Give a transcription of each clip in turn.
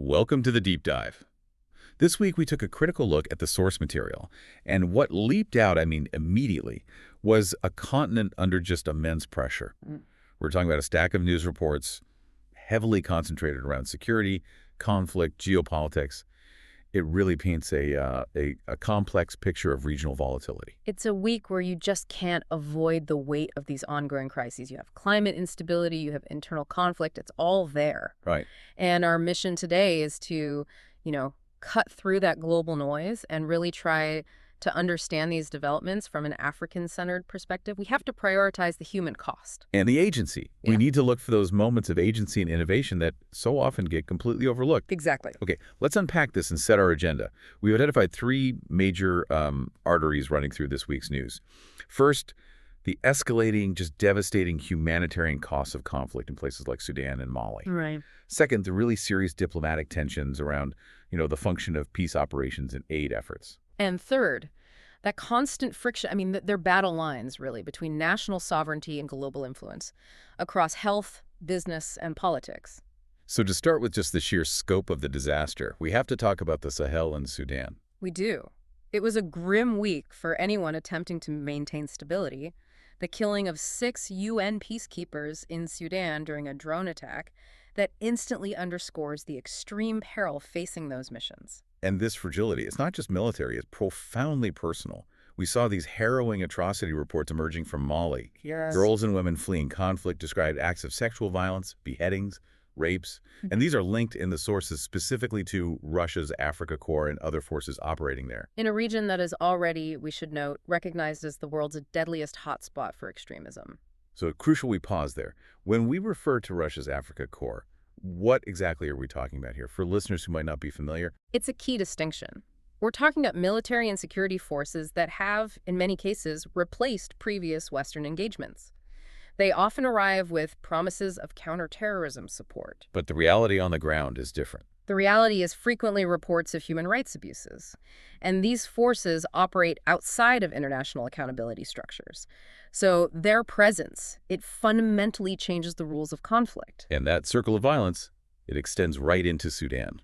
Welcome to the deep dive. This week we took a critical look at the source material, and what leaped out, immediately, was a continent under just immense pressure. We're talking about a stack of news reports heavily concentrated around security, conflict, geopolitics. It really paints a complex picture of regional volatility. It's a week where you just can't avoid the weight of these ongoing crises. You have climate instability, you have internal conflict, it's all there. Right. And our mission today is to, cut through that global noise and really try to understand these developments from an African-centered perspective. We have to prioritize the human cost. And the agency. Yeah. We need to look for those moments of agency and innovation that so often get completely overlooked. Exactly. Okay, let's unpack this and set our agenda. We've identified three major arteries running through this week's news. First, the escalating, just devastating humanitarian costs of conflict in places like Sudan and Mali. Right. Second, the really serious diplomatic tensions around, the function of peace operations and aid efforts. And third, that constant friction, they're battle lines, really, between national sovereignty and global influence across health, business, and politics. So to start with just the sheer scope of the disaster, we have to talk about the Sahel and Sudan. We do. It was a grim week for anyone attempting to maintain stability. The killing of 6 UN peacekeepers in Sudan during a drone attack that instantly underscores the extreme peril facing those missions. And this fragility, it's not just military, it's profoundly personal. We saw these harrowing atrocity reports emerging from Mali. Yes. Girls and women fleeing conflict described acts of sexual violence, beheadings, rapes, and these are linked in the sources specifically to Russia's Africa Corps and other forces operating there. In a region that is already, we should note, recognized as the world's deadliest hotspot for extremism. So crucial we pause there. When we refer to Russia's Africa Corps, what exactly are we talking about here? For listeners who might not be familiar. It's a key distinction. We're talking about military and security forces that have, in many cases, replaced previous Western engagements. They often arrive with promises of counterterrorism support. But the reality on the ground is different. The reality is frequently reports of human rights abuses. And these forces operate outside of international accountability structures. So their presence, it fundamentally changes the rules of conflict. And that circle of violence, it extends right into Sudan.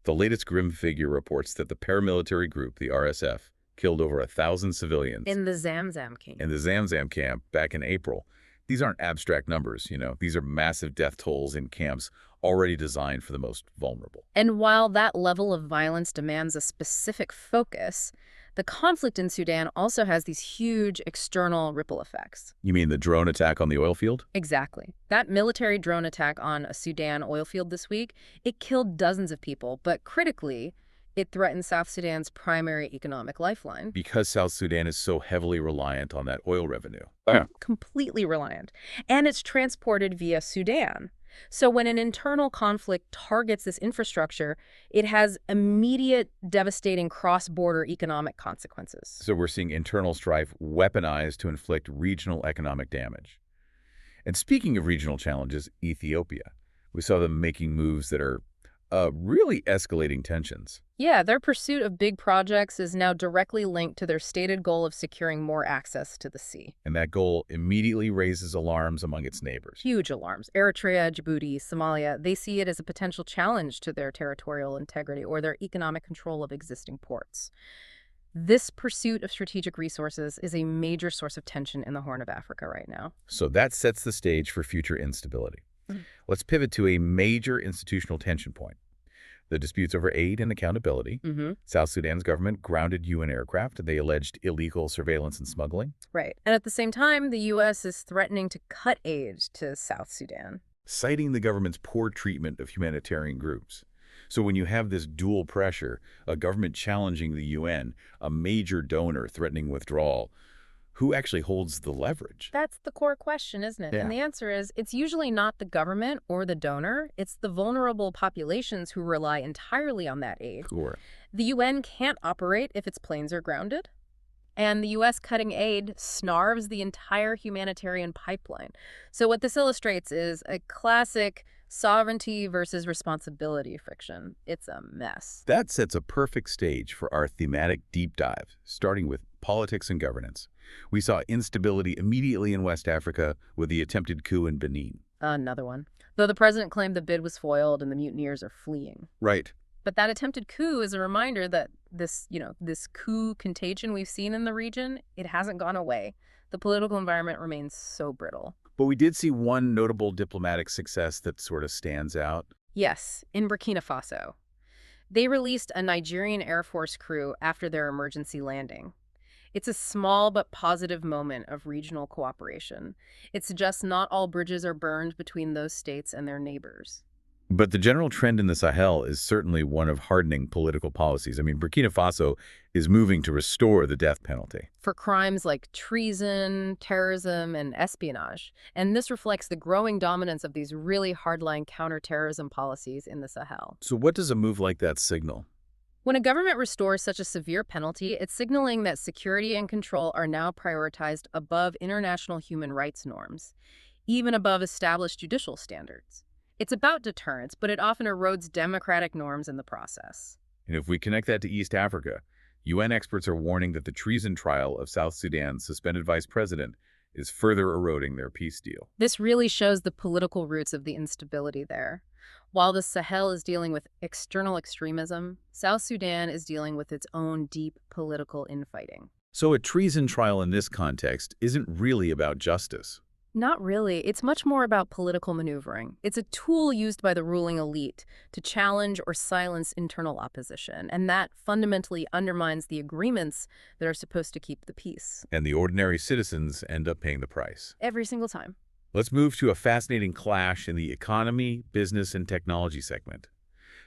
The latest grim figure reports that the paramilitary group, the RSF, killed over 1,000 civilians In the Zamzam camp back in April. These aren't abstract numbers, These are massive death tolls in camps already designed for the most vulnerable. And while that level of violence demands a specific focus, the conflict in Sudan also has these huge external ripple effects. You mean the drone attack on the oil field? Exactly. That military drone attack on a Sudan oil field this week, it killed dozens of people, but critically, it threatens South Sudan's primary economic lifeline. Because South Sudan is so heavily reliant on that oil revenue. Completely reliant. And it's transported via Sudan. So when an internal conflict targets this infrastructure, it has immediate, devastating cross-border economic consequences. So we're seeing internal strife weaponized to inflict regional economic damage. And speaking of regional challenges, Ethiopia. We saw them making moves that are really escalating tensions. Yeah, their pursuit of big projects is now directly linked to their stated goal of securing more access to the sea. And that goal immediately raises alarms among its neighbors. Huge alarms. Eritrea, Djibouti, Somalia, they see it as a potential challenge to their territorial integrity or their economic control of existing ports. This pursuit of strategic resources is a major source of tension in the Horn of Africa right now. So that sets the stage for future instability. Let's pivot to a major institutional tension point. The disputes over aid and accountability. South Sudan's government grounded UN aircraft. They alleged illegal surveillance and smuggling. Right. And at the same time, the U.S. is threatening to cut aid to South Sudan, citing the government's poor treatment of humanitarian groups. So when you have this dual pressure, a government challenging the UN, a major donor threatening withdrawal, who actually holds the leverage? That's the core question, isn't it? Yeah. And the answer is, it's usually not the government or the donor. It's the vulnerable populations who rely entirely on that aid. Sure. The UN can't operate if its planes are grounded. And the U.S. cutting aid snarves the entire humanitarian pipeline. So what this illustrates is a classic sovereignty versus responsibility friction. It's a mess. That sets a perfect stage for our thematic deep dive, starting with politics and governance. We saw instability immediately in West Africa with the attempted coup in Benin. Another one. Though the president claimed the bid was foiled and the mutineers are fleeing. Right. But that attempted coup is a reminder that this coup contagion we've seen in the region, it hasn't gone away. The political environment remains so brittle. But we did see one notable diplomatic success that sort of stands out. Yes, in Burkina Faso. They released a Nigerian Air Force crew after their emergency landing. It's a small but positive moment of regional cooperation. It suggests not all bridges are burned between those states and their neighbors. But the general trend in the Sahel is certainly one of hardening political policies. I mean, Burkina Faso is moving to restore the death penalty. For crimes like treason, terrorism, and espionage. And this reflects the growing dominance of these really hardline counterterrorism policies in the Sahel. So what does a move like that signal? When a government restores such a severe penalty, it's signaling that security and control are now prioritized above international human rights norms, even above established judicial standards. It's about deterrence, but it often erodes democratic norms in the process. And if we connect that to East Africa, UN experts are warning that the treason trial of South Sudan's suspended vice president is further eroding their peace deal. This really shows the political roots of the instability there. While the Sahel is dealing with external extremism, South Sudan is dealing with its own deep political infighting. So a treason trial in this context isn't really about justice. Not really. It's much more about political maneuvering. It's a tool used by the ruling elite to challenge or silence internal opposition, and that fundamentally undermines the agreements that are supposed to keep the peace. And the ordinary citizens end up paying the price. Every single time. Let's move to a fascinating clash in the economy, business, and technology segment.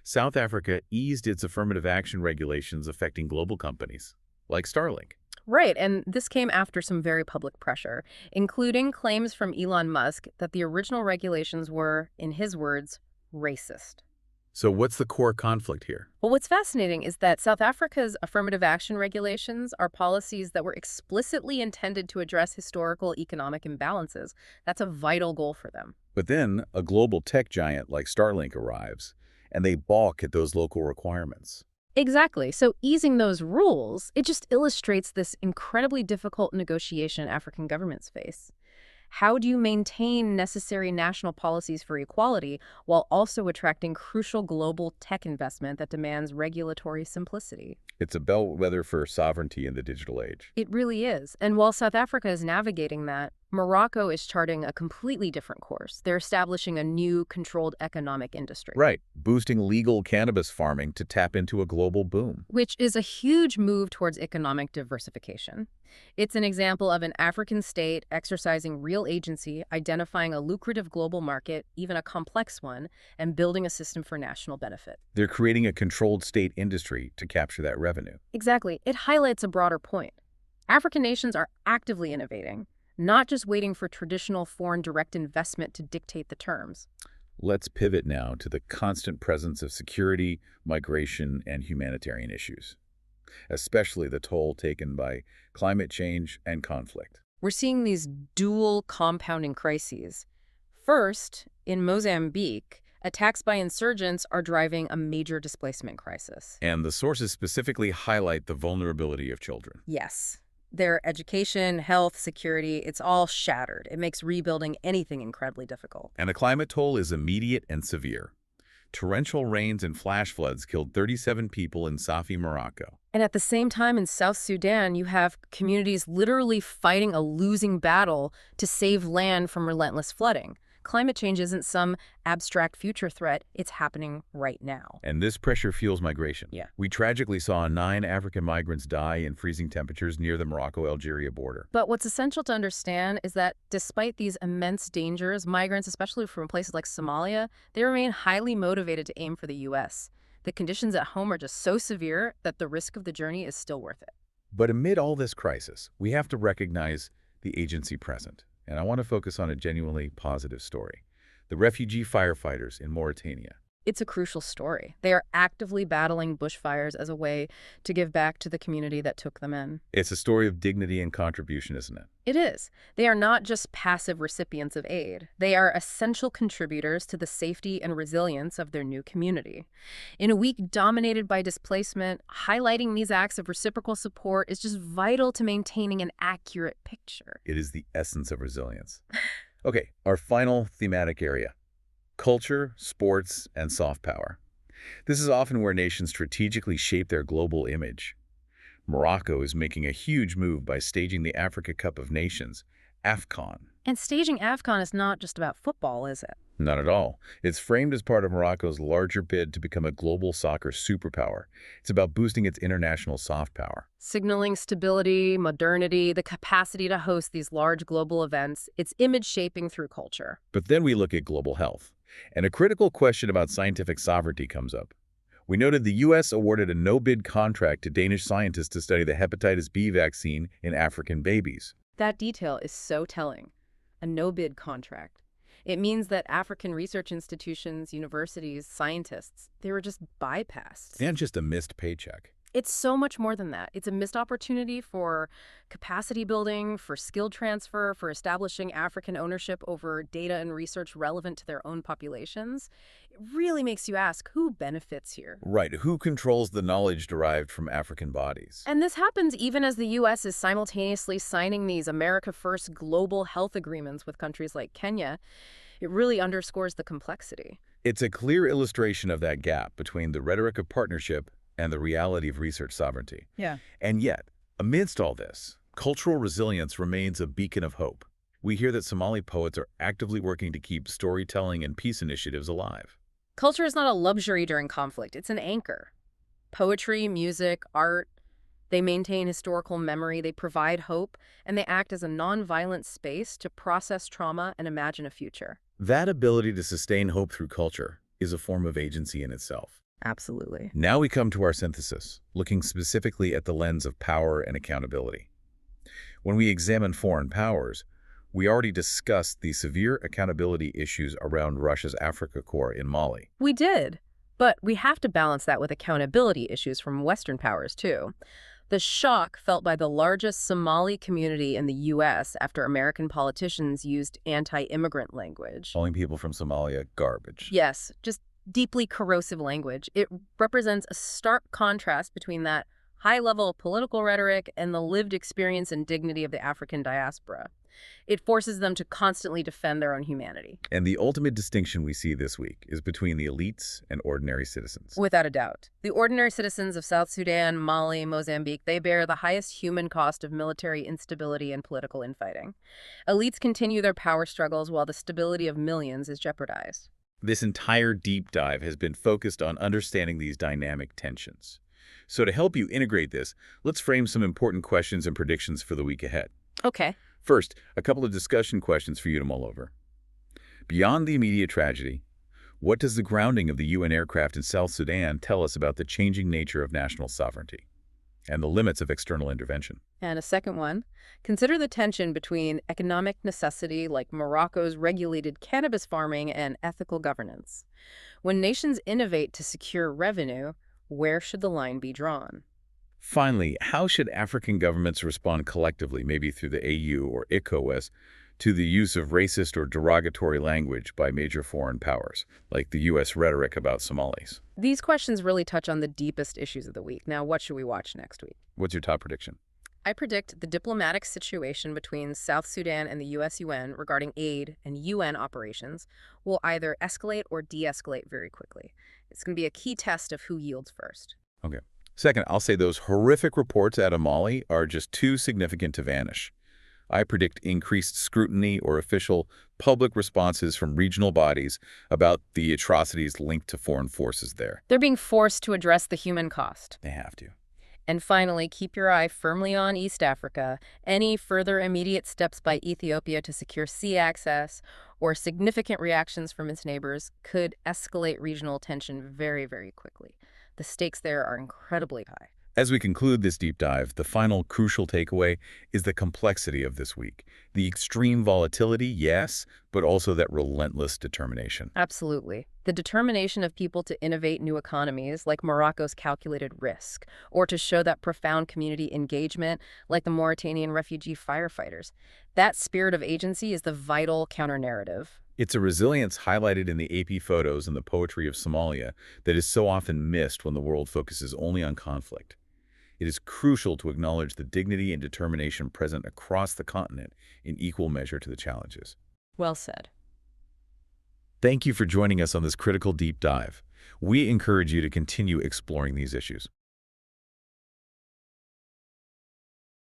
South Africa eased its affirmative action regulations affecting global companies, like Starlink. Right, and this came after some very public pressure, including claims from Elon Musk that the original regulations were, in his words, racist. So what's the core conflict here? Well, what's fascinating is that South Africa's affirmative action regulations are policies that were explicitly intended to address historical economic imbalances. That's a vital goal for them. But then a global tech giant like Starlink arrives, and they balk at those local requirements. Exactly. So easing those rules, it just illustrates this incredibly difficult negotiation African governments face. How do you maintain necessary national policies for equality while also attracting crucial global tech investment that demands regulatory simplicity? It's a bellwether for sovereignty in the digital age. It really is. And while South Africa is navigating that, Morocco is charting a completely different course. They're establishing a new controlled economic industry. Right, boosting legal cannabis farming to tap into a global boom. Which is a huge move towards economic diversification. It's an example of an African state exercising real agency, identifying a lucrative global market, even a complex one, and building a system for national benefit. They're creating a controlled state industry to capture that revenue. Exactly. It highlights a broader point. African nations are actively innovating, not just waiting for traditional foreign direct investment to dictate the terms. Let's pivot now to the constant presence of security, migration, and humanitarian issues, especially the toll taken by climate change and conflict. We're seeing these dual compounding crises. First, in Mozambique, attacks by insurgents are driving a major displacement crisis. And the sources specifically highlight the vulnerability of children. Yes. Their education, health, security, it's all shattered. It makes rebuilding anything incredibly difficult. And the climate toll is immediate and severe. Torrential rains and flash floods killed 37 people in Safi, Morocco. And at the same time, in South Sudan, you have communities literally fighting a losing battle to save land from relentless flooding. Climate change isn't some abstract future threat. It's happening right now. And this pressure fuels migration. Yeah. We tragically saw 9 African migrants die in freezing temperatures near the Morocco-Algeria border. But what's essential to understand is that despite these immense dangers, migrants, especially from places like Somalia, they remain highly motivated to aim for the U.S. The conditions at home are just so severe that the risk of the journey is still worth it. But amid all this crisis, we have to recognize the agency present. And I want to focus on a genuinely positive story. The refugee firefighters in Mauritania. It's a crucial story. They are actively battling bushfires as a way to give back to the community that took them in. It's a story of dignity and contribution, isn't it? It is. They are not just passive recipients of aid. They are essential contributors to the safety and resilience of their new community. In a week dominated by displacement, highlighting these acts of reciprocal support is just vital to maintaining an accurate picture. It is the essence of resilience. Okay, our final thematic area: culture, sports, and soft power. This is often where nations strategically shape their global image. Morocco is making a huge move by staging the Africa Cup of Nations, AFCON. And staging AFCON is not just about football, is it? Not at all. It's framed as part of Morocco's larger bid to become a global soccer superpower. It's about boosting its international soft power. Signaling stability, modernity, the capacity to host these large global events, it's image shaping through culture. But then we look at global health, and a critical question about scientific sovereignty comes up. We noted the U.S. awarded a no-bid contract to Danish scientists to study the hepatitis B vaccine in African babies. That detail is so telling. A no-bid contract. It means that African research institutions, universities, scientists, they were just bypassed. And just a missed paycheck. It's so much more than that. It's a missed opportunity for capacity building, for skill transfer, for establishing African ownership over data and research relevant to their own populations. It really makes you ask, who benefits here? Right, who controls the knowledge derived from African bodies? And this happens even as the U.S. is simultaneously signing these America First global health agreements with countries like Kenya. It really underscores the complexity. It's a clear illustration of that gap between the rhetoric of partnership and the reality of research sovereignty. Yeah. And yet, amidst all this, cultural resilience remains a beacon of hope. We hear that Somali poets are actively working to keep storytelling and peace initiatives alive. Culture is not a luxury during conflict. It's an anchor. Poetry, music, art, they maintain historical memory, they provide hope, and they act as a nonviolent space to process trauma and imagine a future. That ability to sustain hope through culture is a form of agency in itself. Absolutely. Now we come to our synthesis, looking specifically at the lens of power and accountability. When we examine foreign powers, we already discussed the severe accountability issues around Russia's Africa Corps in Mali. We did, but we have to balance that with accountability issues from Western powers, too. The shock felt by the largest Somali community in the U.S. after American politicians used anti-immigrant language. Calling people from Somalia garbage. Yes, just deeply corrosive language. It represents a stark contrast between that high-level political rhetoric and the lived experience and dignity of the African diaspora. It forces them to constantly defend their own humanity. And the ultimate distinction we see this week is between the elites and ordinary citizens. Without a doubt. The ordinary citizens of South Sudan, Mali, Mozambique, they bear the highest human cost of military instability and political infighting. Elites continue their power struggles while the stability of millions is jeopardized. This entire deep dive has been focused on understanding these dynamic tensions. So to help you integrate this, let's frame some important questions and predictions for the week ahead. Okay. First, a couple of discussion questions for you to mull over. Beyond the immediate tragedy, what does the grounding of the UN aircraft in South Sudan tell us about the changing nature of national sovereignty and the limits of external intervention? And a second one, consider the tension between economic necessity like Morocco's regulated cannabis farming and ethical governance. When nations innovate to secure revenue, where should the line be drawn? Finally, how should African governments respond collectively, maybe through the AU or ECOWAS, to the use of racist or derogatory language by major foreign powers, like the U.S. rhetoric about Somalis? These questions really touch on the deepest issues of the week. Now, what should we watch next week? What's your top prediction? I predict the diplomatic situation between South Sudan and the U.S. UN regarding aid and UN operations will either escalate or de-escalate very quickly. It's going to be a key test of who yields first. Okay. Second, I'll say those horrific reports out of Mali are just too significant to vanish. I predict increased scrutiny or official public responses from regional bodies about the atrocities linked to foreign forces there. They're being forced to address the human cost. They have to. And finally, keep your eye firmly on East Africa. Any further immediate steps by Ethiopia to secure sea access or significant reactions from its neighbors could escalate regional tension very, very quickly. The stakes there are incredibly high. As we conclude this deep dive, the final crucial takeaway is the complexity of this week. The extreme volatility, yes, but also that relentless determination. Absolutely. The determination of people to innovate new economies, like Morocco's calculated risk, or to show that profound community engagement, like the Mauritanian refugee firefighters. That spirit of agency is the vital counter-narrative. It's a resilience highlighted in the AP photos and the poetry of Somalia that is so often missed when the world focuses only on conflict. It is crucial to acknowledge the dignity and determination present across the continent in equal measure to the challenges. Well said. Thank you for joining us on this critical deep dive. We encourage you to continue exploring these issues.